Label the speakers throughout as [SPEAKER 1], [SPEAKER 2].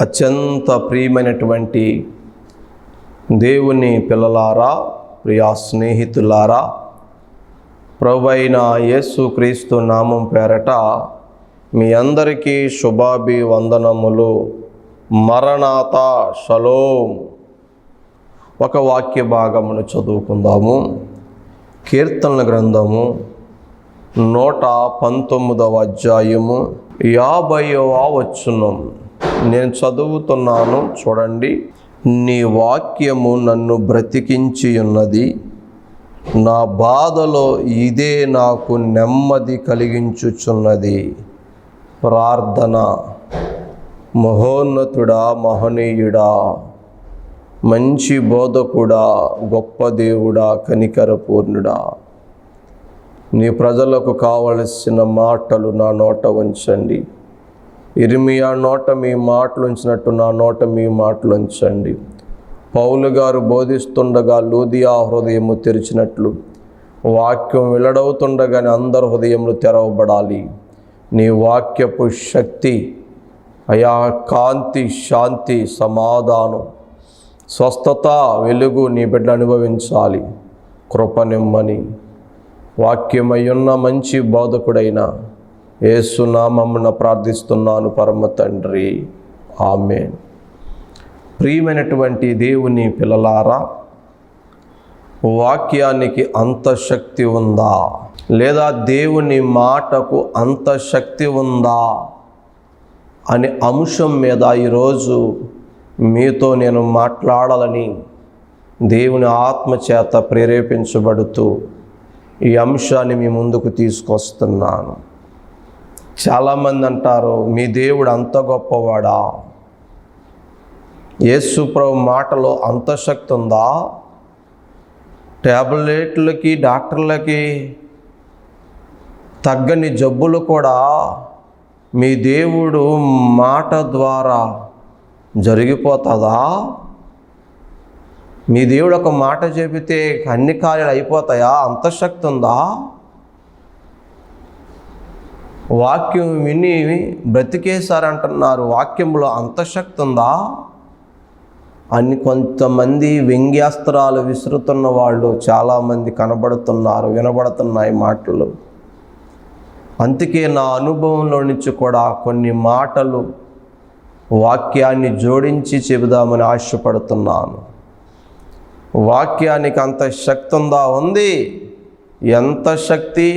[SPEAKER 1] అత్యంత ప్రియమైనటువంటి దేవుని పిల్లలారా, ప్రియా స్నేహితులారా, ప్రభువైన యేసుక్రీస్తు నామం పేరట మీ అందరికీ శుభాభివందనములు. మరణాతా షలోం. ఒక వాక్య భాగమును చదువుకుందాము. కీర్తనల గ్రంథము 119వ అధ్యాయము 50వ వచనం నేను చదువుతున్నాను, చూడండి. నీ వాక్యము నన్ను బ్రతికించి ఉన్నది, నా బాధలో ఇదే నాకు నెమ్మది కలిగించుచున్నది. ప్రార్థన. మహోన్నతుడా, మహనీయుడా, మంచి బోధకుడా, గొప్ప దేవుడా, కనికరపూర్ణుడా, నీ ప్రజలకు కావలసిన మాటలు నా నోట ఉంచండి. ఇర్మియా నోట మీ మాటలు ఉంచినట్టు నా నోట మీ మాటలు ఉంచండి. పౌలు గారు బోధిస్తుండగా లూదియా హృదయము తెరిచినట్లు వాక్యం వెల్లడవుతుండగానే అందరి హృదయములు తెరవబడాలి. నీ వాక్యపు శక్తి, అయా కాంతి, శాంతి, సమాధానం, స్వస్థత, వెలుగు నీ బిడ్డ అనుభవించాలి. కృపనిమ్మని వాక్యమయ్యున్న మంచి బోధకుడైన యేసు నామమున ప్రార్థిస్తున్నాను పరమ తండ్రి, ఆమేన్. ప్రియమైనటువంటి దేవుని పిల్లలారా, వాక్యానికి అంత శక్తి ఉందా, లేదా దేవుని మాటకు అంత శక్తి ఉందా అనే అంశం మీద ఈరోజు మీతో నేను మాట్లాడాలని దేవుని ఆత్మచేత ప్రేరేపించబడుతూ ఈ అంశాన్ని మీ ముందుకు తీసుకొస్తున్నాను. చాలామంది అంటారు, మీ దేవుడు అంత గొప్పవాడా? యేసు ప్రభు మాటలో అంత శక్తి ఉందా? ట్యాబ్లెట్లకి, డాక్టర్లకి తగ్గని జబ్బులు కూడా మీ దేవుడు మాట ద్వారా జరిగిపోతుందా? మీ దేవుడు ఒక మాట చెబితే అన్ని కార్యాలు అయిపోతాయా? అంత శక్తి ఉందా? వాక్యం విని బ్రతికేశారంటున్నారు, వాక్యంలో అంత శక్తి ఉందా అని కొంతమంది వ్యంగ్యాస్త్రాలు విసురుతున్న వాళ్ళు చాలామంది కనబడుతున్నారు, వినబడుతున్నాయి మాటలు. అందుకే నా అనుభవంలో నుంచి కూడా కొన్ని మాటలు వాక్యాన్ని జోడించి చెబుదామని ఆశపడుతున్నాను. వాక్యానికి అంత శక్తి ఉందా? ఉంది. ఎంత శక్తి?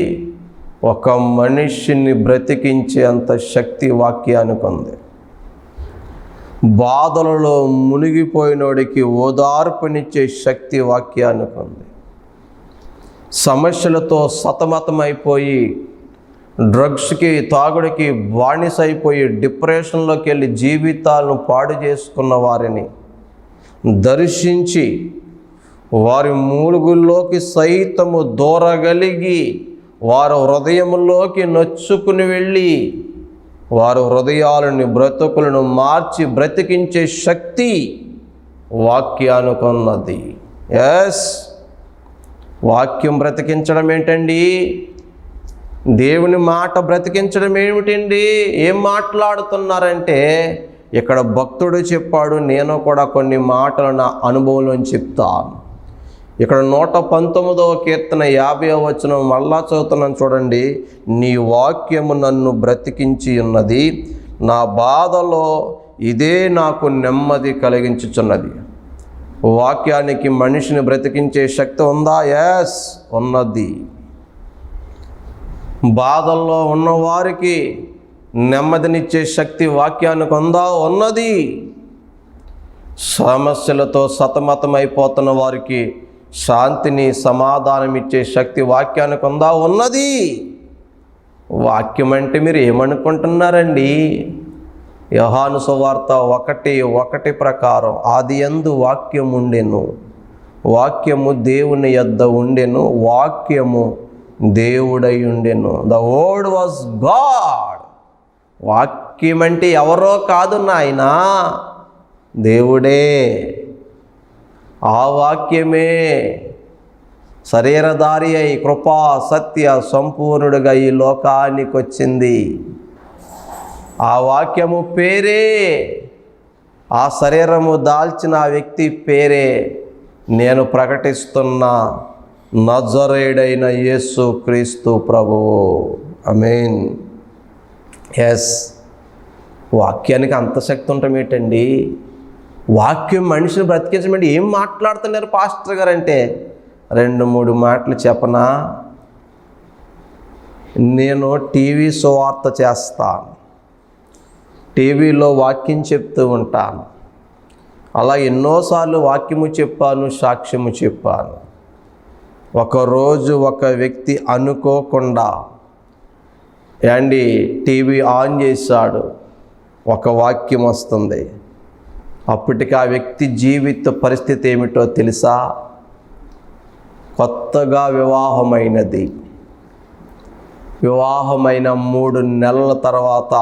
[SPEAKER 1] ఒక మనిషిని బ్రతికించే అంత శక్తి వాక్యానికి ఉంది. బాధలలో మునిగిపోయినోడికి ఓదార్పునిచ్చే శక్తి వాక్యానికి ఉంది. సమస్యలతో సతమతమైపోయి డ్రగ్స్కి, తాగుడికి బానిసైపోయి డిప్రెషన్లోకి వెళ్ళి జీవితాలను పాడు చేసుకున్న వారిని దర్శించి వారి మూలుగుల్లోకి సైతము దూరగలిగి వారి హృదయంలోకి నొచ్చుకుని వెళ్ళి వారి హృదయాలని, బ్రతుకులను మార్చి బ్రతికించే శక్తి వాక్యానుకున్నది. ఎస్, వాక్యం బ్రతికించడం ఏంటండి? దేవుని మాట బ్రతికించడం ఏమిటండి? ఏం మాట్లాడుతున్నారంటే, ఇక్కడ భక్తుడు చెప్పాడు, నేను కూడా కొన్ని మాటలు నా అనుభవంలో చెప్తాను. ఇక్కడ 119వ కీర్తన 50వ వచనం మళ్ళా చదువుతున్నాను, చూడండి. నీ వాక్యము నన్ను బ్రతికించి ఉన్నది, నా బాధలో ఇదే నాకు నెమ్మది కలిగించుచున్నది. వాక్యానికి మనిషిని బ్రతికించే శక్తి ఉందా? ఎస్, ఉన్నది. బాధల్లో ఉన్నవారికి నెమ్మదినిచ్చే శక్తి వాక్యానికి ఉందా? ఉన్నది. సమస్యలతో సతమతమైపోతున్న వారికి శాంతిని, సమాధానం ఇచ్చే శక్తి వాక్యానికి ఉందా? ఉన్నది. వాక్యం అంటే మీరు ఏమనుకుంటున్నారండి? యోహాను సువార్త 1:1 ప్రకారం ఆదియందు వాక్యం ఉండెను, వాక్యము దేవుని యొద్ద ఉండెను, వాక్యము దేవుడై ఉండెను. The word was God. వాక్యం అంటే ఎవరో కాదు నాయనా, దేవుడే. ఆ వాక్యమే శరీరధారి అయి కృపా సత్య సంపూర్ణుడిగా ఈ లోకానికి వచ్చింది. ఆ వాక్యము పేరే ఆ శరీరము దాల్చిన ఆ వ్యక్తి పేరే నేను ప్రకటిస్తున్న నజరేయుడైన యేసు క్రీస్తు ప్రభువు. ఆమేన్. ఎస్, వాక్యానికి అంత శక్తి ఉండటం ఏంటండి? వాక్యం మనిషిని బ్రతికించమంటే ఏం మాట్లాడుతున్నారు పాస్టర్ గారు అంటే 2-3 మాటలు చెప్పనా? నేను టీవీ సువార్త చేస్తాను, టీవీలో వాక్యం చెప్తూ ఉంటాను, అలా ఎన్నోసార్లు వాక్యము చెప్పాను, సాక్ష్యము చెప్పాను. ఒకరోజు ఒక వ్యక్తి అనుకోకుండా టీవీ ఆన్ చేశాడు, ఒక వాక్యం వస్తుంది. అప్పటికి ఆ వ్యక్తి జీవిత పరిస్థితి ఏమిటో తెలుసా? కొత్తగా వివాహమైన 3 నెలల తర్వాత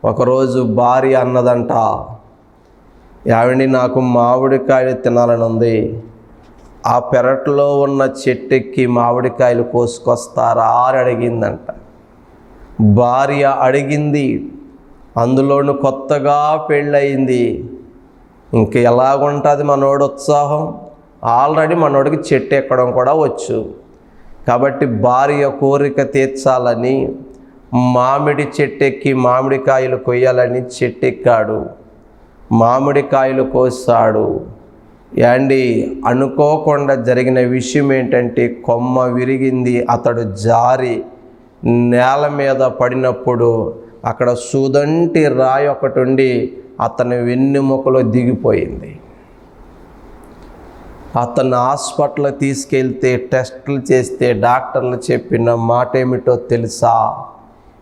[SPEAKER 1] ఒకరోజు భార్య అన్నదంట, నాకు మామిడికాయలు తినాలని ఉంది, ఆ పెరట్లో ఉన్న చెట్టెక్కి మామిడికాయలు కోసుకొస్తారా అని అడిగిందంట. భార్య అడిగింది, అందులోనూ కొత్తగా పెళ్ళయింది, ఇంక ఎలాగుంటుంది మనోడు ఉత్సాహం? ఆల్రెడీ మనోడికి చెట్టు ఎక్కడం కూడా వచ్చు. కాబట్టి భార్య కోరిక తీర్చాలని మామిడి చెట్టెక్కి మామిడికాయలు కొయ్యాలని చెట్టెక్కాడు, మామిడికాయలు కోసాడు. అనుకోకుండా జరిగిన విషయం ఏంటంటే కొమ్మ విరిగింది. అతడు జారి నేల మీద పడినప్పుడు అక్కడ సూదంటి రాయి ఒకటి ఉండి అతని వెన్నెముకలో దిగిపోయింది. అతను హాస్పిటల్ తీసుకెళ్తే టెస్టులు చేస్తే డాక్టర్లు చెప్పిన మాట ఏమిటో తెలుసా?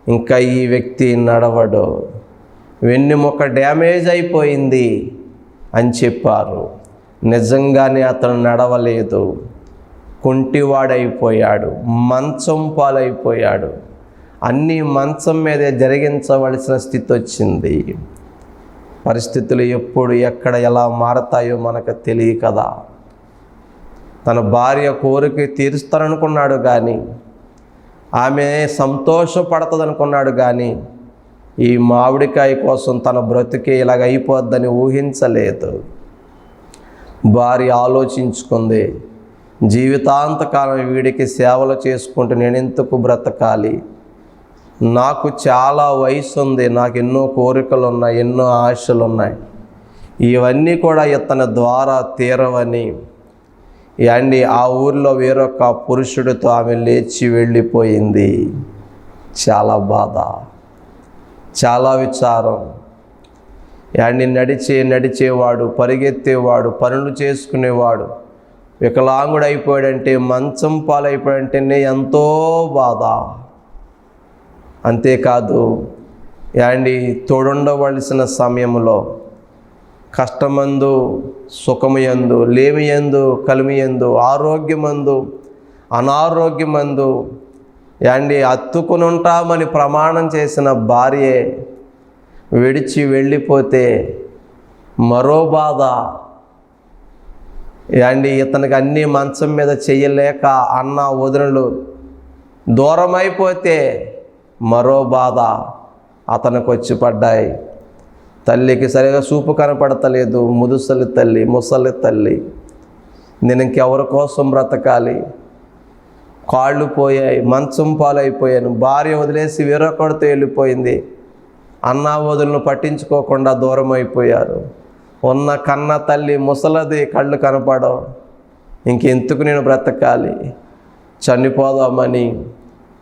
[SPEAKER 1] ఇంకా ఈ వ్యక్తి నడవడు, వెన్నెముక డ్యామేజ్ అయిపోయింది అని చెప్పారు. నిజంగానే అతను నడవలేదు, కుంటివాడైపోయాడు, మంచం పాలైపోయాడు. అన్నీ మంచం మీదే జరిగించవలసిన స్థితి వచ్చింది. పరిస్థితులు ఎప్పుడు ఎక్కడ ఎలా మారతాయో మనకు తెలియదు కదా. తన భార్య కోరిక తీరుస్తాననుకున్నాడు కానీ, ఆమె సంతోషపడుతుంది అనుకున్నాడు కానీ, ఈ మామిడికాయ కోసం తన బ్రతుకే ఇలాగ అయిపోద్దని ఊహించలేదు. భార్య ఆలోచించుకుంది, జీవితాంతకాలం వీడికి సేవలు చేసుకుంటూ నేను ఎందుకు బ్రతకాలి? నాకు చాలా వయసు ఉంది, నాకు ఎన్నో కోరికలు ఉన్నాయి, ఎన్నో ఆశలు ఉన్నాయి, ఇవన్నీ కూడా ఇతని ద్వారా తీరవని ఆ ఊరిలో వేరొక పురుషుడితో ఆమె లేచి వెళ్ళిపోయింది. చాలా బాధ, చాలా విచారం. నడిచేవాడు, పరిగెత్తేవాడు, పనులు చేసుకునేవాడు వికలాంగుడు అయిపోయాడంటే, మంచం పాలైపోయాడంటేనే ఎంతో బాధ. అంతేకాదు తోడుండవలసిన సమయంలో కష్టమందు, సుఖముయందు, లేమియందు, కలిమియందు, ఆరోగ్యమందు, అనారోగ్యమందు అత్తుకుని ఉంటామని ప్రమాణం చేసిన భార్యే విడిచి వెళ్ళిపోతే మరో బాధ. ఇతనికి అన్నీ మంచం మీద చెయ్యలేక అన్న వదినలు దూరమైపోతే మరో బాధ అతనికి వచ్చి పడ్డాయి. తల్లికి సరిగా చూపు కనపడతలేదు, ముదుసలి తల్లి, ముసలి తల్లి, నేను ఇంకెవరి కోసం బ్రతకాలి? కాళ్ళు పోయాయి, మంచం పాలైపోయాను, భార్య వదిలేసి వేరొకడితో వెళ్ళిపోయింది, అన్న వదులను పట్టించుకోకుండా దూరం అయిపోయారు. ఉన్న కన్న తల్లి ముసలది, కళ్ళు కనపడవు, ఇంకెందుకు నేను బ్రతకాలి? చనిపోదామని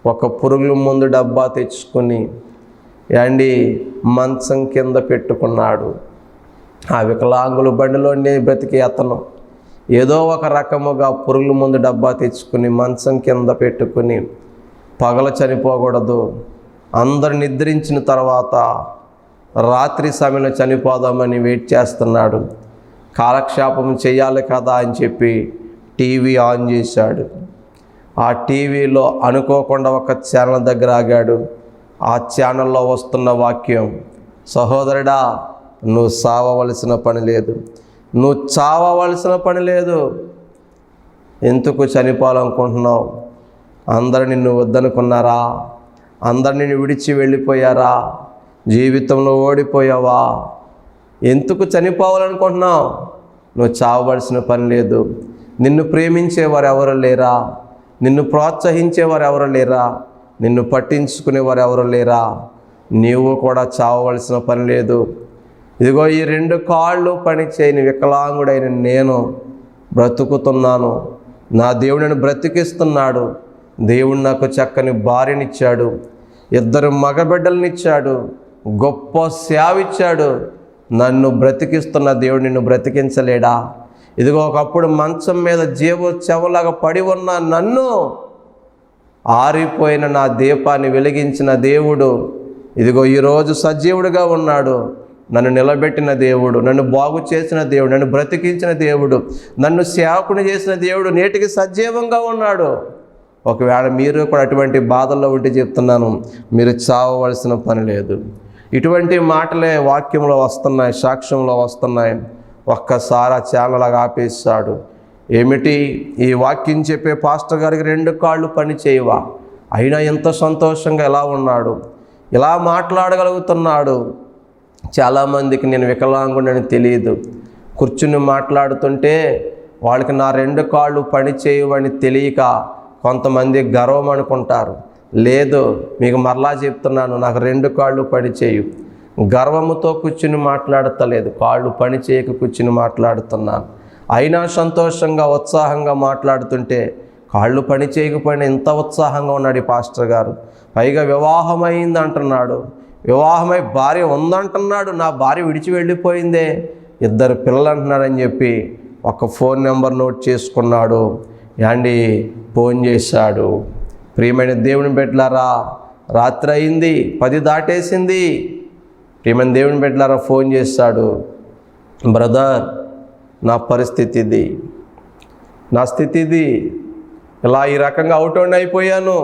[SPEAKER 1] ఒక పురుగుల మందు డబ్బా తెచ్చుకొని మంచం కింద పెట్టుకున్నాడు. ఆ వికలాంగుల బండిలోనే బ్రతికి అతను ఏదో ఒక రకముగా పురుగుల మందు డబ్బా తెచ్చుకుని మంచం కింద పెట్టుకుని, పగల చనిపోకూడదు, అందరు నిద్రించిన తర్వాత రాత్రి సమయంలో చనిపోదామని వెయిట్ చేస్తున్నాడు. కాలక్షేపం చేయాలి కదా అని చెప్పి టీవీ ఆన్ చేశాడు. ఆ టీవీలో అనుకోకుండా ఒక ఛానల్ దగ్గర ఆగాడు. ఆ ఛానల్లో వస్తున్న వాక్యం, సహోదరుడా, నువ్వు సావవలసిన పని లేదు, నువ్వు చావవలసిన పని లేదు, ఎందుకు చనిపోవాలనుకుంటున్నావు? అందరు నిన్ను వద్దనుకున్నారా? అందరు నిన్ను విడిచి వెళ్ళిపోయారా? జీవితంలో ఓడిపోయావా? ఎందుకు చనిపోవాలనుకుంటున్నావు? నువ్వు చావవలసిన పని లేదు. నిన్ను ప్రేమించేవారు ఎవరు లేరా? నిన్ను ప్రోత్సహించేవారు ఎవరు లేరా? నిన్ను పట్టించుకునేవారు ఎవరు లేరా? నీవు కూడా చావవలసిన పని లేదు. ఇదిగో ఈ 2 కాళ్ళు పని చేయని వికలాంగుడైన నేను బ్రతుకుతున్నాను. నా దేవుడు నన్ను బ్రతికిస్తున్నాడు. దేవుడు నాకు చక్కని భార్యనిచ్చాడు, 2 మగబిడ్డలనిచ్చాడు, గొప్ప సేవ ఇచ్చాడు. నన్ను బ్రతికిస్తున్న దేవుడు నిన్ను బ్రతికించలేడా? ఇదిగో ఒకప్పుడు మంచం మీద చెవలాగా పడి ఉన్న నన్ను, ఆరిపోయిన నా దీపాన్ని వెలిగించిన దేవుడు ఇదిగో ఈరోజు సజీవుడిగా ఉన్నాడు. నన్ను నిలబెట్టిన దేవుడు, నన్ను బాగు చేసిన దేవుడు, నన్ను బ్రతికించిన దేవుడు, నన్ను సేవకుని చేసిన దేవుడు నేటికి సజీవంగా ఉన్నాడు. ఒకవేళ మీరు కూడా అటువంటి బాధల్లో ఉంటే చెప్తున్నాను, మీరు చావవలసిన పని లేదు. ఇటువంటి మాటలే వాక్యంలో వస్తున్నాయి, సాక్ష్యంలో వస్తున్నాయి. ఒక్కసారి ఆ ఛానల్ ఆపేశాడు. ఏమిటి ఈ వాక్యం చెప్పే పాస్టర్ గారికి 2 కాళ్ళు పని చేయవా? అయినా ఎంత సంతోషంగా ఎలా ఉన్నాడు, ఇలా మాట్లాడగలుగుతున్నాడు. చాలామందికి నేను వికలాంగుడని తెలియదు. కూర్చుని మాట్లాడుతుంటే వాళ్ళకి నా 2 కాళ్ళు పని చేయవని తెలియక కొంతమంది గర్వం అనుకుంటారు. లేదు, మీకు మరలా చెప్తున్నాను, నాకు 2 కాళ్ళు పని చేయు. గర్వముతో కూర్చుని మాట్లాడతలేదు, కాళ్ళు పని చేయక కూర్చుని మాట్లాడుతున్నాను. అయినా సంతోషంగా ఉత్సాహంగా మాట్లాడుతుంటే కాళ్ళు పని చేయకపోయినా ఎంత ఉత్సాహంగా ఉన్నాడు ఈ పాస్టర్ గారు. పైగా వివాహమైంది అంటున్నాడు, వివాహమై భార్య ఉందంటున్నాడు. నా భార్య విడిచి వెళ్ళిపోయిందే, 2 పిల్లలు అంటున్నాడని చెప్పి ఒక ఫోన్ నెంబర్ నోట్ చేసుకున్నాడు. యాండి ఫోన్ చేశాడు. ప్రియమైన దేవుని బిడ్డలారా, రాత్రి అయింది, 10 దాటేసింది. ప్రియమైన దేవుని బిడ్డలారా ఫోన్ చేశాడు. బ్రదర్, నా పరిస్థితి ఇది, నా స్థితి ఇది, ఇలా ఈ రకంగా అవుట్ అయిపోయాను.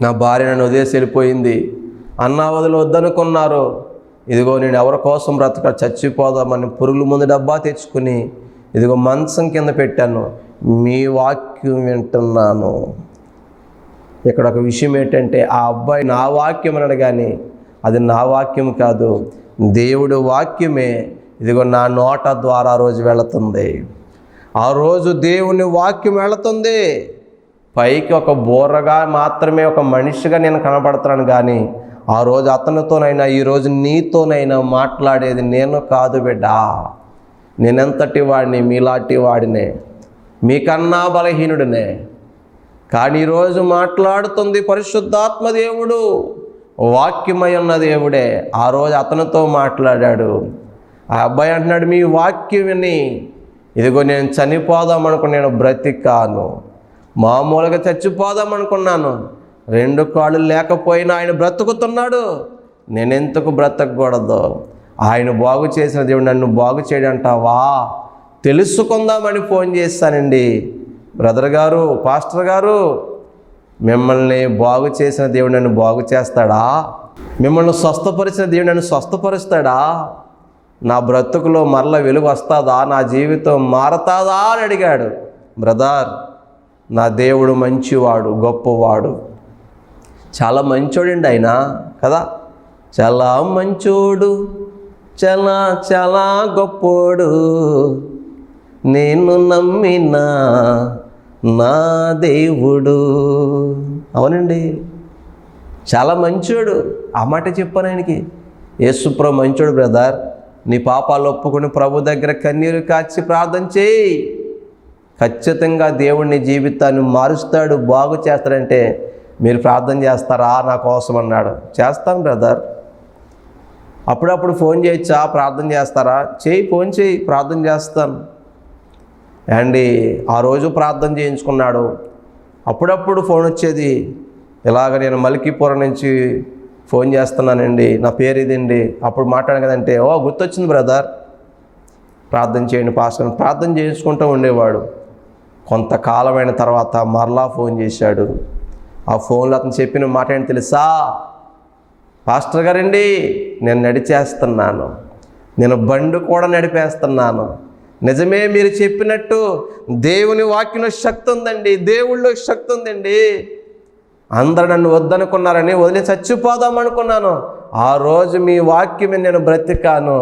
[SPEAKER 1] నా భార్య నన్ను వదిలేసి వెళ్ళిపోయింది. అన్నా వద్దనుకున్నారు. ఇదిగో నేను ఎవరి కోసం బ్రతక చచ్చిపోదామని పురుగుల ముందు డబ్బా తెచ్చుకుని ఇదిగో మంచం కింద పెట్టాను. మీ వాక్యం వింటున్నాను. ఇక్కడ ఒక విషయం ఏంటంటే, ఆ అబ్బాయి నా వాక్యం అన్నాడు, కానీ అది నా వాక్యం కాదు, దేవుడు వాక్యమే ఇదిగో నా నోట ద్వారా ఆ రోజు వెళుతుంది. ఆ రోజు దేవుని వాక్యం వెళుతుంది. పైకి ఒక బోర్రగా మాత్రమే ఒక మనిషిగా నేను కనబడుతున్నాను, కానీ ఆ రోజు అతనితోనైనా ఈరోజు నీతోనైనా మాట్లాడేది నేను కాదు బిడ్డా. నేనెంతటి వాడిని, మీలాంటి వాడినే, మీకన్నా బలహీనుడినే. కానీ ఈరోజు మాట్లాడుతుంది పరిశుద్ధాత్మ దేవుడు, వాక్యమై ఉన్న దేవుడే. ఆ రోజు అతనితో మాట్లాడాడు. ఆ అబ్బాయి అంటున్నాడు, మీ వాక్యం విని ఇదిగో నేను చనిపోదామనుకుని నేను బ్రతికాను. మామూలుగా చచ్చిపోదామనుకున్నాను. 2 కాళ్ళు లేకపోయినా ఆయన బ్రతుకుతున్నాడు. నేనెందుకు బ్రతకూడదు? ఆయన బాగు చేసిన దేవుడు నన్ను బాగు చేయడంటావా? తెలుసుకుందామని ఫోన్ చేశానండి. బ్రదర్ గారు, పాస్టర్ గారు, మిమ్మల్ని బాగు చేసిన దేవుడు నన్ను బాగు చేస్తాడా? మిమ్మల్ని స్వస్థపరిచిన దేవుడు నన్ను స్వస్థపరుస్తాడా? నా బ్రతుకులో మరల వెలుగు వస్తుందా? నా జీవితం మారతాదా అని అడిగాడు. బ్రదర్, నా దేవుడు మంచివాడు, గొప్పవాడు, చాలా మంచోడండి ఆయన కదా. చాలా మంచోడు, చాలా చాలా గొప్పోడు, నేను నమ్మిన నా దేవుడు. అవునండి, చాలా మంచోడు. ఆ మాట చెప్పాను ఆయనకి. యేసుప్రభు మంచోడు బ్రదర్. నీ పాపాలు ఒప్పుకొని ప్రభు దగ్గర కన్నీరు కాచి ప్రార్థన చేయి. ఖచ్చితంగా దేవుడిని జీవితాన్ని మారుస్తాడు, బాగు చేస్తాడంటే మీరు ప్రార్థన చేస్తారా నా కోసం అన్నాడు. చేస్తాను బ్రదర్. అప్పుడప్పుడు ఫోన్ చేయొచ్చా? ప్రార్థన చేస్తారా? చేయి, ఫోన్ చేయి, ప్రార్థన చేస్తాను అండి. ఆ రోజు ప్రార్థన చేయించుకున్నాడు. అప్పుడప్పుడు ఫోన్ వచ్చేది. ఇలాగ నేను మల్కీపురం నుంచి ఫోన్ చేస్తున్నానండి, నా పేరు ఇదండి, అప్పుడు మాట్లాడాను కదంటే, ఓ గుర్తొచ్చింది బ్రదర్, ప్రార్థన చేయండి పాస్టర్. ప్రార్థన చేయించుకుంటూ ఉండేవాడు. కొంతకాలమైన తర్వాత మరలా ఫోన్ చేశాడు. ఆ ఫోన్లో అతను చెప్పిన మాట ఏంటి తెలుసా? పాస్టర్ గారండి, నేను నడిచేస్తున్నాను, నేను బండి కూడా నడిపేస్తున్నాను. నిజమే, మీరు చెప్పినట్టు దేవుని వాక్యంలో శక్తి ఉందండి, దేవుళ్ళో శక్తి ఉందండి. అందరూ నన్ను వద్దనుకున్నారని వదిలి చచ్చిపోదాం అనుకున్నాను. ఆ రోజు మీ వాక్యమే నేను బ్రతికాను.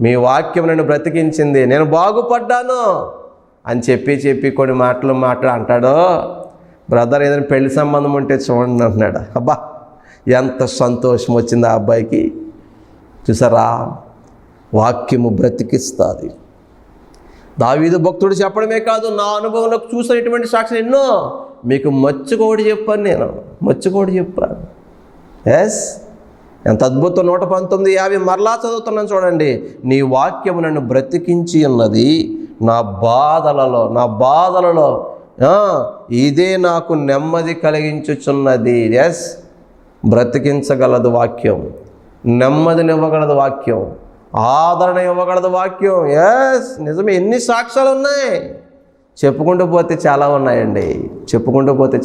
[SPEAKER 1] మీ వాక్యం నన్ను బ్రతికించింది, నేను బాగుపడ్డాను అని చెప్పి కొన్ని మాటలు అంటాడో, బ్రదర్ ఏదైనా పెళ్లి సంబంధం ఉంటే చూడండి అంటున్నాడు. అబ్బా ఎంత సంతోషం వచ్చింది ఆ అబ్బాయికి. చూసారా, వాక్యము బ్రతికిస్తుంది. దావీదు భక్తుడు చెప్పడమే కాదు, నా అనుభవంలో చూసినటువంటి సాక్షులు ఎన్నో. మీకు మచ్చుకోడి చెప్పాను. ఎస్, ఎంత అద్భుతం. 119:50 మరలా చదువుతున్నాను చూడండి. నీ వాక్యము నన్ను బ్రతికించి ఉన్నది నా బాధలలో ఇదే నాకు నెమ్మది కలిగించుచున్నది. ఎస్, బ్రతికించగలదు వాక్యం, నెమ్మదినివ్వగలదు వాక్యం, ఆదరణ ఇవ్వగలదు వాక్యం. ఎస్, నిజమే. ఎన్ని సాక్ష్యాలు ఉన్నాయి, చెప్పుకుంటూ పోతే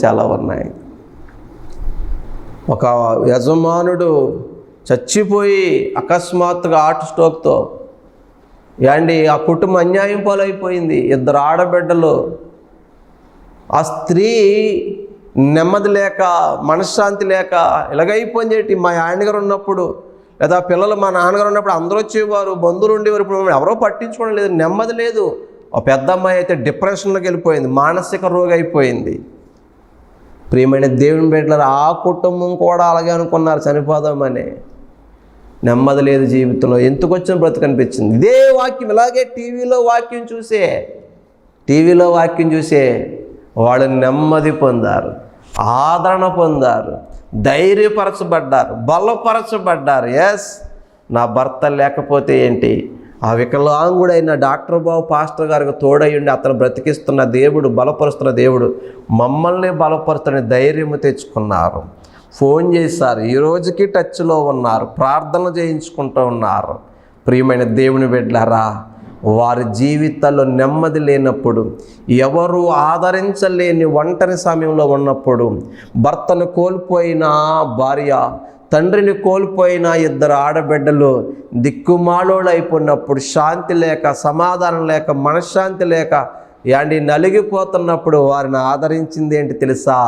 [SPEAKER 1] చాలా ఉన్నాయి. ఒక యజమానుడు చచ్చిపోయి అకస్మాత్తుగా హార్ట్ స్ట్రోక్తో ఆ కుటుంబం అన్యాయం పాలైపోయింది. 2 ఆడబిడ్డలు. ఆ స్త్రీ నెమ్మది లేక, మనశ్శాంతి లేక ఇలాగైపోయింది. మా ఆయనగారు ఉన్నప్పుడు, లేదా పిల్లలు మా నాన్నగారు ఉన్నప్పుడు అందరూ వచ్చేవారు, బంధువులు ఉండేవారు. ఇప్పుడు ఎవరో పట్టించుకోవడం లేదు, నెమ్మది లేదు. ఆ పెద్ద అమ్మాయి అయితే డిప్రెషన్లోకి వెళ్ళిపోయింది, మానసిక రోగి అయిపోయింది. ప్రియమైన దేవుని బిడ్డలారా, ఆ కుటుంబం కూడా అలాగే అనుకున్నారు, చనిపోదామని. నెమ్మది లేదు జీవితంలో. ఎందుకు వచ్చిన బ్రతుకు అనిపించింది. ఇదే వాక్యం ఇలాగే టీవీలో వాక్యం చూసే వాళ్ళు నెమ్మది పొందారు, ఆదరణ పొందారు, ధైర్యపరచబడ్డారు, బలపరచబడ్డారు. ఎస్, నా భర్త లేకపోతే ఏంటి, ఆ వికలాంగుడైన డాక్టర్ బాబు పాస్టర్ గారికి తోడయ్యుండి అతను బ్రతికిస్తున్న దేవుడు, బలపరుస్తున్న దేవుడు మమ్మల్ని బలపరుస్తున్న ధైర్యము తెచ్చుకున్నారు. ఫోన్ చేశారు, ఈ రోజుకి టచ్లో ఉన్నారు, ప్రార్థనలు చేయించుకుంటూ ఉన్నారు. ప్రియమైన దేవుని బిడ్డలారా, వారి జీవితాల్లో నెమ్మది లేనప్పుడు, ఎవరు ఆదరించలేని ఒంటరి సమయంలో ఉన్నప్పుడు, భర్తను కోల్పోయిన భార్య, తండ్రిని కోల్పోయిన 2 ఆడబిడ్డలు దిక్కుమాలోళ్ళు అయిపోయినప్పుడు, శాంతి లేక, సమాధానం లేక, మనశ్శాంతి లేక నలిగిపోతున్నప్పుడు వారిని ఆదరించింది ఏంటి తెలుసా?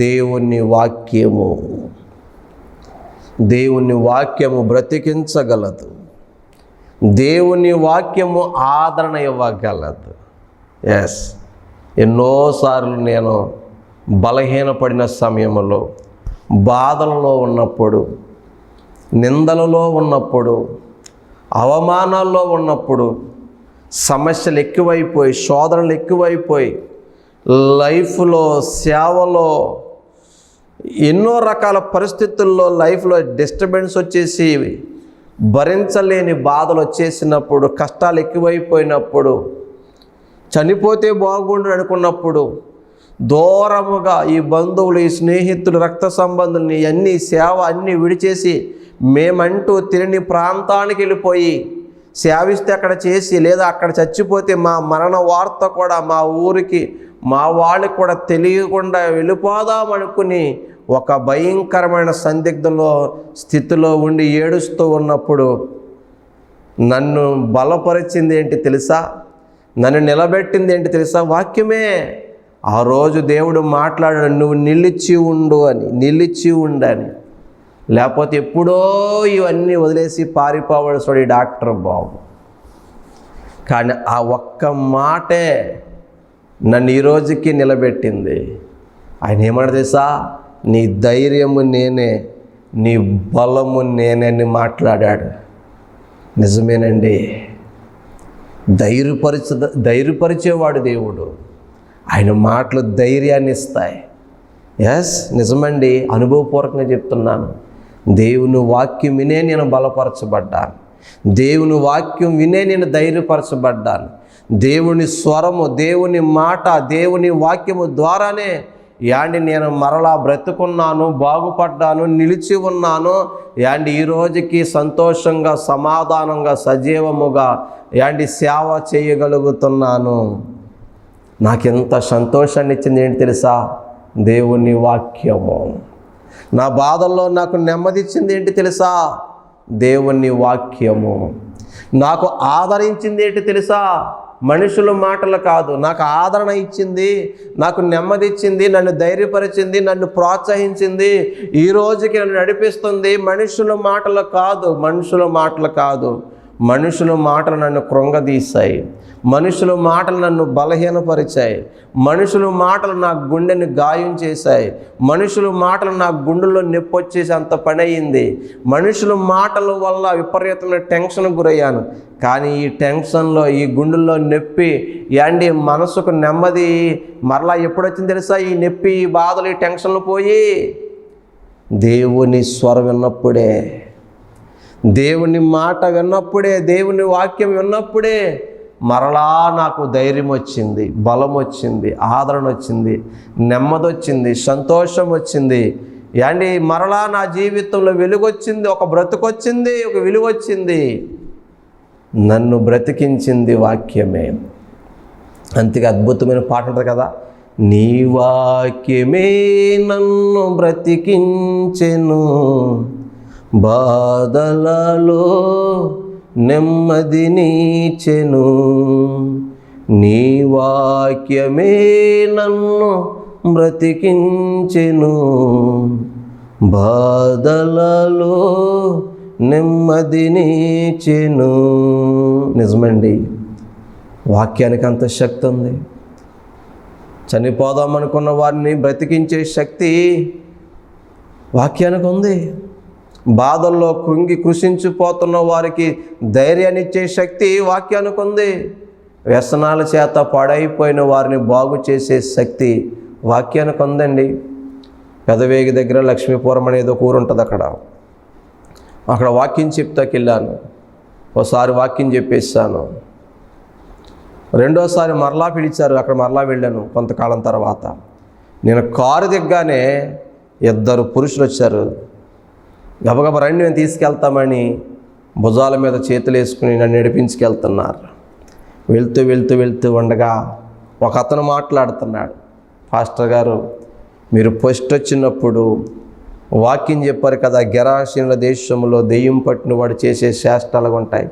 [SPEAKER 1] దేవుని వాక్యము బ్రతికించగలదు. దేవుని వాక్యము ఆదరణ ఇవ్వగలదు. ఎస్, ఎన్నోసార్లు నేను బలహీనపడిన సమయంలో, బాధలలో ఉన్నప్పుడు, నిందలలో ఉన్నప్పుడు, అవమానాల్లో ఉన్నప్పుడు, సమస్యలు ఎక్కువైపోయి, శోధనలు ఎక్కువైపోయి, లైఫ్లో, సేవలో ఎన్నో రకాల పరిస్థితుల్లో లైఫ్లో డిస్టర్బెన్స్ వచ్చేసి భరించలేని బాధలు వచ్చేసినప్పుడు, కష్టాలు ఎక్కువైపోయినప్పుడు, చనిపోతే బాగుండు అనుకున్నప్పుడు, దూరముగా ఈ బంధువులు, ఈ స్నేహితులు, రక్త సంబంధుల్ని అన్నీ సేవ అన్నీ విడిచేసి మేమంటూ తిరిగి ప్రాంతానికి వెళ్ళిపోయి సేవిస్తే అక్కడ చేసి, లేదా అక్కడ చచ్చిపోతే మా మరణ వార్త కూడా మా ఊరికి, మా వాళ్ళకి కూడా తెలియకుండా వెళ్ళిపోదామనుకుని ఒక భయంకరమైన సందిగ్ధంలో స్థితిలో ఉండి ఏడుస్తూ ఉన్నప్పుడు నన్ను బలపరిచింది ఏంటి తెలుసా? నన్ను నిలబెట్టింది ఏంటి తెలుసా? వాక్యమే. ఆ రోజు దేవుడు మాట్లాడాడు, నువ్వు నిలిచి ఉండని, లేకపోతే ఎప్పుడో ఇవన్నీ వదిలేసి పారిపోవలసి డాక్టర్ బాబు. కానీ ఆ ఒక్క మాటే నన్ను ఈ రోజుకి నిలబెట్టింది. ఆయన ఏమన్నా తెలుసా? నీ ధైర్యము నేనే, నీ బలము నేనే అని మాట్లాడాడు. నిజమేనండి, ధైర్యపరిచేవాడు దేవుడు. ఆయన మాటలు ధైర్యాన్ని ఇస్తాయి. ఎస్, నిజమండి, అనుభవపూర్వకంగా చెప్తున్నాను. దేవుని వాక్యం వినే నేను బలపరచబడ్డాను, దేవుని వాక్యం వినే నేను ధైర్యపరచబడ్డాను. దేవుని స్వరము, దేవుని మాట, దేవుని వాక్యము ద్వారానే నేను మరలా బ్రతుకున్నాను, బాగుపడ్డాను, నిలిచి ఉన్నాను. ఈ రోజుకి సంతోషంగా, సమాధానంగా, సజీవముగా సేవ చేయగలుగుతున్నాను. నాకెంత సంతోషాన్ని ఇచ్చింది ఏంటి తెలుసా? దేవుని వాక్యము. నా బాధల్లో నాకు నెమ్మది ఇచ్చింది ఏంటి తెలుసా? దేవుని వాక్యము. నాకు ఆదరించింది ఏంటి తెలుసా? మనుషుల మాటలు కాదు, నాకు ఆదరణ ఇచ్చింది, నాకు నెమ్మది ఇచ్చింది, నన్ను ధైర్యపరిచింది, నన్ను ప్రోత్సహించింది, ఈ రోజుకి నన్ను నడిపిస్తుంది. మనుషుల మాటలు కాదు, మనుషుల మాటలు నన్ను కృంగదీశాయి, మనుషుల మాటలు నన్ను బలహీనపరిచాయి, మనుషుల మాటలు నా గుండెని గాయం చేశాయి, మనుషుల మాటలు నా గుండెల్లో నొప్పి వచ్చేసి అంత పని అయింది, మనుషుల మాటల వల్ల విపరీతమైన టెన్షన్ గురయ్యాను. కానీ ఈ టెన్షన్లో, ఈ గుండెల్లో నొప్పి యాండి మనసుకు నెమ్మది మరలా ఎప్పుడొచ్చింది తెలుసా? ఈ నొప్పి, ఈ బాధలు, ఈ టెన్షన్లు పోయి దేవుని స్వరం విన్నప్పుడే, దేవుని మాట విన్నప్పుడే, దేవుని వాక్యం విన్నప్పుడే మరలా నాకు ధైర్యం వచ్చింది, బలం వచ్చింది, ఆదరణ వచ్చింది, నెమ్మది వచ్చింది, సంతోషం వచ్చింది. యాండి మరలా నా జీవితంలో వెలుగొచ్చింది, ఒక బ్రతుకొచ్చింది, ఒక విలువ వచ్చింది. నన్ను బ్రతికించింది వాక్యమే. అంతగా అద్భుతమైన పాట ఉంటుంది కదా, నీ వాక్యమే నన్ను బ్రతికించెను, బాధలలో నెమ్మదినిచ్చెను, నీ వాక్యమే నన్ను బ్రతికించెను, బాధలలో నెమ్మదినిచ్చెను. నిజమండి, వాక్యానికి అంత శక్తి ఉంది. చనిపోదాం అనుకున్న వారిని బ్రతికించే శక్తి వాక్యానికి ఉంది. బాధల్లో కృంగి కృషించిపోతున్న వారికి ధైర్యాన్ని ఇచ్చే శక్తి వాక్యానికి ఉంది. వ్యసనాల చేత పాడైపోయిన వారిని బాగు చేసే శక్తి వాక్యానికి ఉందండి. పెదవేగి దగ్గర లక్ష్మీపురం అనేది ఒక ఊరు ఉంటుంది. అక్కడ వాక్యం చెప్తాకి వెళ్ళాను. ఒకసారి వాక్యం చెప్పేసాను, రెండోసారి మరలా పిలిచారు, అక్కడ మరలా వెళ్ళాను. కొంతకాలం తర్వాత నేను కారు దిగ్గానే 2 పురుషులు వచ్చారు. గబగబ రండి, మేము తీసుకెళ్తామని భుజాల మీద చేతులు వేసుకుని నన్ను నడిపించుకెళ్తున్నారు. వెళ్తూ వెళ్తూ వెళ్తూ ఉండగా ఒక అతను మాట్లాడుతున్నాడు, పాస్టర్ గారు మీరు ఫస్ట్ వచ్చినప్పుడు వాక్యం చెప్పారు కదా, గెరాషీనుల దేశంలో దెయ్యం పట్టిన వాడు చేసే చేష్టలుగా ఉంటాయి,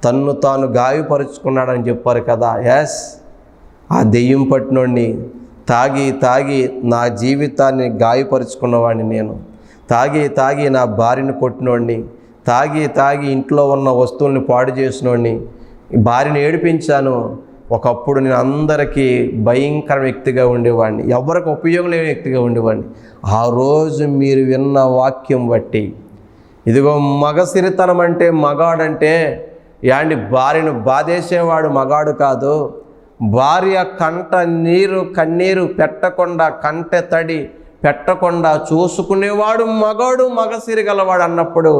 [SPEAKER 1] తన్ను తాను గాయపరుచుకున్నాడని చెప్పారు కదా. ఎస్, ఆ దెయ్యం పట్టినోడిని తాగి తాగి నా జీవితాన్ని గాయపరుచుకున్నవాడిని నేను. తాగి తాగి నా భార్యను కొట్టినోడిని, తాగి తాగి ఇంట్లో ఉన్న వస్తువుల్ని పాడు చేసినోడిని, భార్యను ఏడిపించాను. ఒకప్పుడు నేను అందరికీ భయంకర వ్యక్తిగా ఉండేవాడిని, ఎవరికి ఉపయోగం లేని వ్యక్తిగా ఉండేవాడిని. ఆ రోజు మీరు విన్న వాక్యం బట్టి, ఇదిగో మగసిరితనం అంటే, మగాడంటే యాండి భార్యను బాధేసేవాడు మగాడు కాదు, భార్య కంట నీరు కన్నీరు పెట్టకుండా, కంటె తడి పెట్టకుండా చూసుకునేవాడు మగాడు, మగసిరి గలవాడు అన్నప్పుడు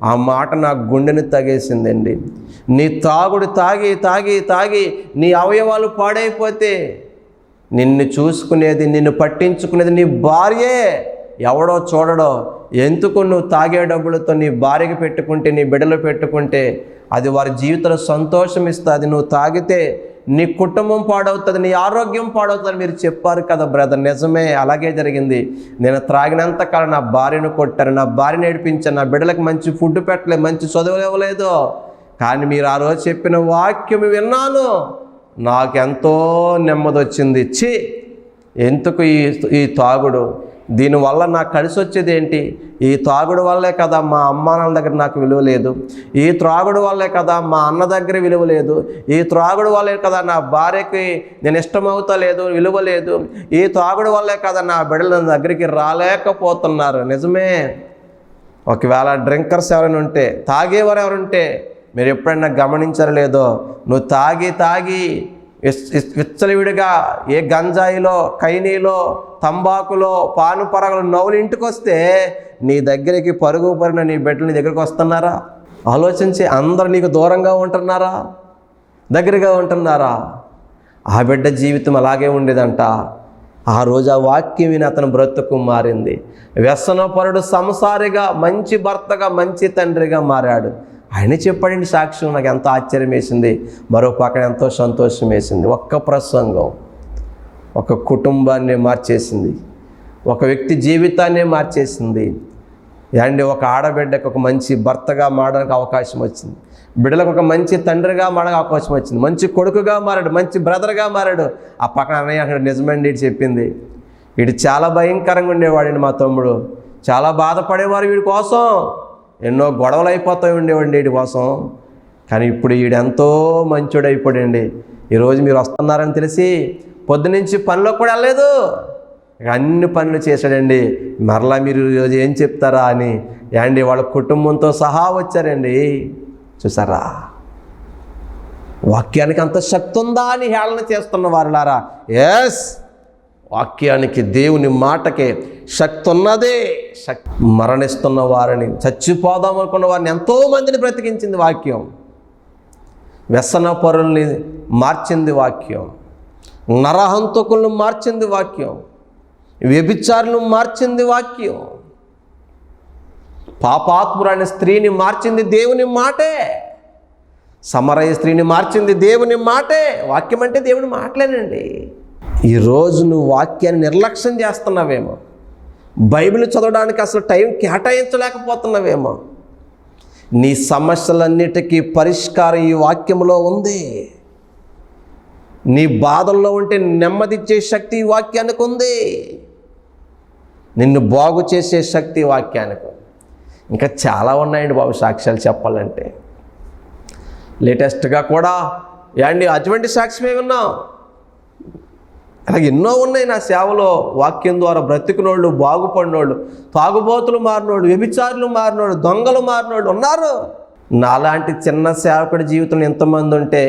[SPEAKER 1] ఆ మాట నా గుండెని తగేసిందండి. నీ తాగుడు తాగి తాగి తాగి నీ అవయవాలు పాడైపోతే నిన్ను చూసుకునేది, నిన్ను పట్టించుకునేది నీ భార్యే, ఎవడో చూడడో. ఎందుకు నువ్వు తాగే డబ్బులతో నీ భార్యకి పెట్టుకుంటే, నీ బిడ్డలు పెట్టుకుంటే అది వారి జీవితంలో సంతోషం ఇస్తుంది. నువ్వు తాగితే నీ కుటుంబం పాడవుతుంది, నీ ఆరోగ్యం పాడవుతుంది మీరు చెప్పారు కదా బ్రదర్. నిజమే, అలాగే జరిగింది. నేను త్రాగినంత కాలం నా భార్యను కొట్టాను, నా భార్యను ఏడిపించాను, నా బిడ్డలకు మంచి ఫుడ్ పెట్టలేదు, మంచి చదువులు ఇవ్వలేదు. కానీ మీరు ఆ రోజు చెప్పిన వాక్యం విన్నాను, నాకెంతో నెమ్మది వచ్చింది. ఎందుకు ఈ తాగుడు, దీనివల్ల నాకు కలిసి వచ్చేది ఏంటి? ఈ తాగుడు వల్లే కదా మా అమ్మానాన్న దగ్గర నాకు విలువ లేదు, ఈ త్రాగుడు వల్లే కదా మా అన్న దగ్గర విలువ లేదు, ఈ త్రాగుడు వల్లే కదా నా భార్యకి నేను ఇష్టమవుతా లేదు, విలువ లేదు, ఈ తాగుడు వల్లే కదా నా బిడ్డలు నా దగ్గరికి రాలేకపోతున్నారు. నిజమే. ఒకవేళ డ్రింకర్స్ ఎవరైనా ఉంటే, తాగేవారు ఎవరుంటే మీరు ఎప్పుడైనా గమనించరు లేదో, నువ్వు తాగి తాగి విచ్చలవిడిగా ఏ గంజాయిలో, కైనీలో, తంబాకులో, పాను పరగలు నవ్వులు ఇంటికి వస్తే నీ దగ్గరికి పరుగు పరిన నీ బిడ్డలు నీ దగ్గరికి వస్తున్నారా? ఆలోచించి. అందరు నీకు దూరంగా ఉంటున్నారా, దగ్గరగా ఉంటున్నారా? ఆ బిడ్డ జీవితం అలాగే ఉండేదంట. ఆ రోజు ఆ వాక్యం విని అతను బ్రతుకు మారింది. వ్యసనపరుడు సంసారిగా, మంచి భర్తగా, మంచి తండ్రిగా మారాడు. ఆయన చెప్పాడండి సాక్ష్యం. నాకు ఎంతో ఆశ్చర్యం వేసింది, మరో పక్కన ఎంతో సంతోషం వేసింది. ఒక్క ప్రసంగం ఒక కుటుంబాన్ని మార్చేసింది, ఒక వ్యక్తి జీవితాన్నే మార్చేసింది. అండ్ ఒక ఆడబిడ్డకు ఒక మంచి భర్తగా మారడానికి అవకాశం వచ్చింది, బిడ్డలకు ఒక మంచి తండ్రిగా మారడానికి అవకాశం వచ్చింది, మంచి కొడుకుగా మారాడు, మంచి బ్రదర్గా మారాడు. ఆ పక్కన అన్నయ్య అక్కడ నిజమండి ఇటు చెప్పింది, వీడు చాలా భయంకరంగా ఉండేవాడండి మా తమ్ముడు, చాలా బాధపడేవారు వీడి కోసం, ఎన్నో గొడవలు అయిపోతూ ఉండేవాడి వీడి కోసం. కానీ ఇప్పుడు ఈడెంతో మంచోడైపోయాడండి. ఈరోజు మీరు వస్తున్నారని తెలిసి పొద్దునుంచి పనిలో కూడా వెళ్ళలేదు, ఇక అన్ని పనులు చేశాడండి. మరలా మీరు ఈరోజు ఏం చెప్తారా అని యాండి వాళ్ళ కుటుంబంతో సహా వచ్చారండి. చూసారా, వాక్యానికి అంత శక్తి ఉందా అని హేళన చేస్తున్న వారులారా, ఎస్, వాక్యానికి, దేవుని మాటకే శక్తి ఉన్నదే. మరణిస్తున్న వారిని, చచ్చిపోదాం అనుకున్న వారిని, ఎంతోమందిని బ్రతికించింది వాక్యం. వ్యసన పరుల్ని మార్చింది వాక్యం, నరహంతకులను మార్చింది వాక్యం, వ్యభిచారులను మార్చింది వాక్యం, పాపాత్మురాని స్త్రీని మార్చింది దేవుని మాటే, సమరయ స్త్రీని మార్చింది దేవుని మాటే. వాక్యం అంటే దేవుని మాటలేనండి. ఈరోజు నువ్వు వాక్యాన్ని నిర్లక్ష్యం చేస్తున్నావేమో, బైబిల్ చదవడానికి అసలు టైం కేటాయించలేకపోతున్నావేమో. నీ సమస్యలన్నిటికీ పరిష్కారం ఈ వాక్యంలో ఉంది. నీ బాధల్లో ఉంటే నెమ్మదిచ్చే శక్తి ఈ వాక్యానికి ఉంది. నిన్ను బాగు చేసే శక్తి వాక్యానికి. ఇంకా చాలా ఉన్నాయండి బాబు సాక్ష్యాలు చెప్పాలంటే. లేటెస్ట్గా కూడా యాండి అటువంటి సాక్ష్యమే విన్నాం. అలాగే ఎన్నో ఉన్నాయి నా సేవలో. వాక్యం ద్వారా బ్రతికినోళ్ళు, బాగుపడినోళ్ళు, తాగుబోతులు మారినోళ్ళు, వ్యభిచారులు మారినోళ్ళు, దొంగలు మారినోళ్ళు ఉన్నారు. నాలాంటి చిన్న సేవకుడి జీవితంలో ఎంతమంది ఉంటే,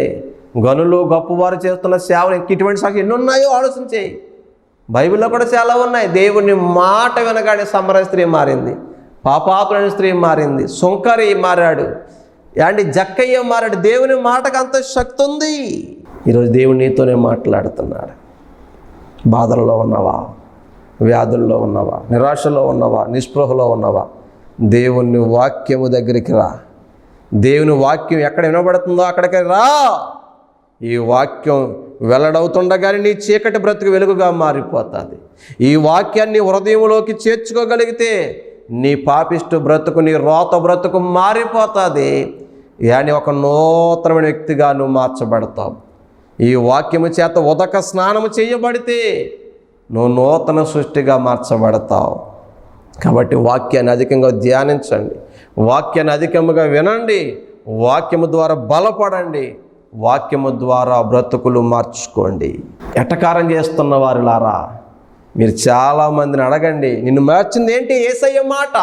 [SPEAKER 1] గనులు గొప్పవారు చేస్తున్న సేవలు ఇటువంటి సాక్షి ఎన్ని ఉన్నాయో ఆలోచించేయి. బైబిల్లో కూడా చాలా ఉన్నాయి. దేవుని మాట వినగానే సమరయ స్త్రీ మారింది, పాపాత్ముడైన స్త్రీ మారింది, సుంకరి మారాడు, యాండి జక్కయ్య మారాడు. దేవుని మాటకు అంత శక్తి ఉంది. ఈరోజు దేవుడు నీతోనే మాట్లాడుతున్నాడు. బాధల్లో ఉన్నవా, వ్యాధుల్లో ఉన్నవా, నిరాశలో ఉన్నవా, నిస్పృహలో ఉన్నవా, దేవుని వాక్యము దగ్గరికి రా. దేవుని వాక్యం ఎక్కడ వినబడుతుందో అక్కడికి రా. ఈ వాక్యం వెల్లడవుతుండగానే నీ చీకటి బ్రతుకు వెలుగుగా మారిపోతుంది. ఈ వాక్యాన్ని హృదయంలోకి చేర్చుకోగలిగితే నీ పాపిష్టు బ్రతుకు, నీ రోత బ్రతుకు మారిపోతుంది. అని ఒక నూతనమైన వ్యక్తిగా నువ్వు మార్చబడతావు. ఈ వాక్యము చేత ఉదక స్నానము చేయబడితే నువ్వు నూతన సృష్టిగా మార్చబడతావు. కాబట్టి వాక్యాన్ని అధికంగా ధ్యానించండి, వాక్యాన్ని అధికముగా వినండి, వాక్యము ద్వారా బలపడండి, వాక్యము ద్వారా బ్రతుకులు మార్చుకోండి. ఎటకారం చేస్తున్న వారులారా, మీరు చాలామందిని అడగండి, నిన్ను మార్చింది ఏంటి? యేసయ్య మాట.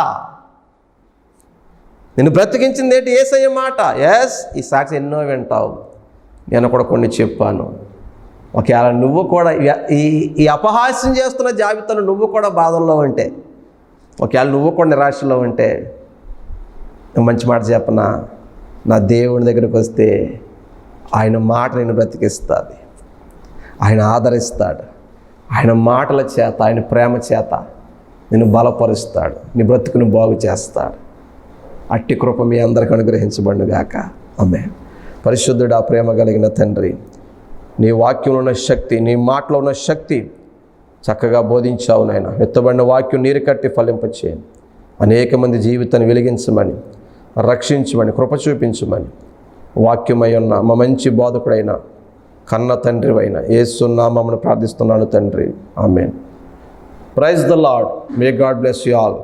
[SPEAKER 1] నిన్ను బ్రతికించింది ఏంటి? యేసయ్య మాట. ఎస్, ఈ సాక్షి ఎన్నో వింటావు. నేను కూడా కొన్ని చెప్పాను. ఒకవేళ నువ్వు కూడా ఈ అపహాస్యం చేస్తున్న జాబితాలో నువ్వు కూడా బాధల్లో ఉంటే, ఒకవేళ నువ్వు కూడా నిరాశలో ఉంటే, మంచి మాట చెప్పనా, నా దేవుని దగ్గరికి వస్తే ఆయన మాట నేను బ్రతికిస్తుంది. ఆయన ఆదరిస్తాడు. ఆయన మాటల చేత, ఆయన ప్రేమ చేత నిన్ను బలపరుస్తాడు, నీ బ్రతుకుని బాగు చేస్తాడు. అట్టి కృప మీ అందరికి అనుగ్రహించబడును గాక. ఆమేన్. పరిశుద్ధుడా, ప్రేమ కలిగిన తండ్రి, నీ వాక్యంలో ఉన్న శక్తి, నీ మాటలో ఉన్న శక్తి చక్కగా బోధించావు నాయన. మెత్తబడిన వాక్యం నీరు కట్టి ఫలింపచేయండి. అనేక మంది జీవితాన్ని వెలిగించమని, రక్షించమని, కృప చూపించమని వాక్యమై ఉన్న మా మంచి బోధకుడైన కన్న తండ్రి అయిన యేసు నామమున ప్రార్థిస్తున్నాను తండ్రి. ఆమేన్. Praise the lord. May God bless you all.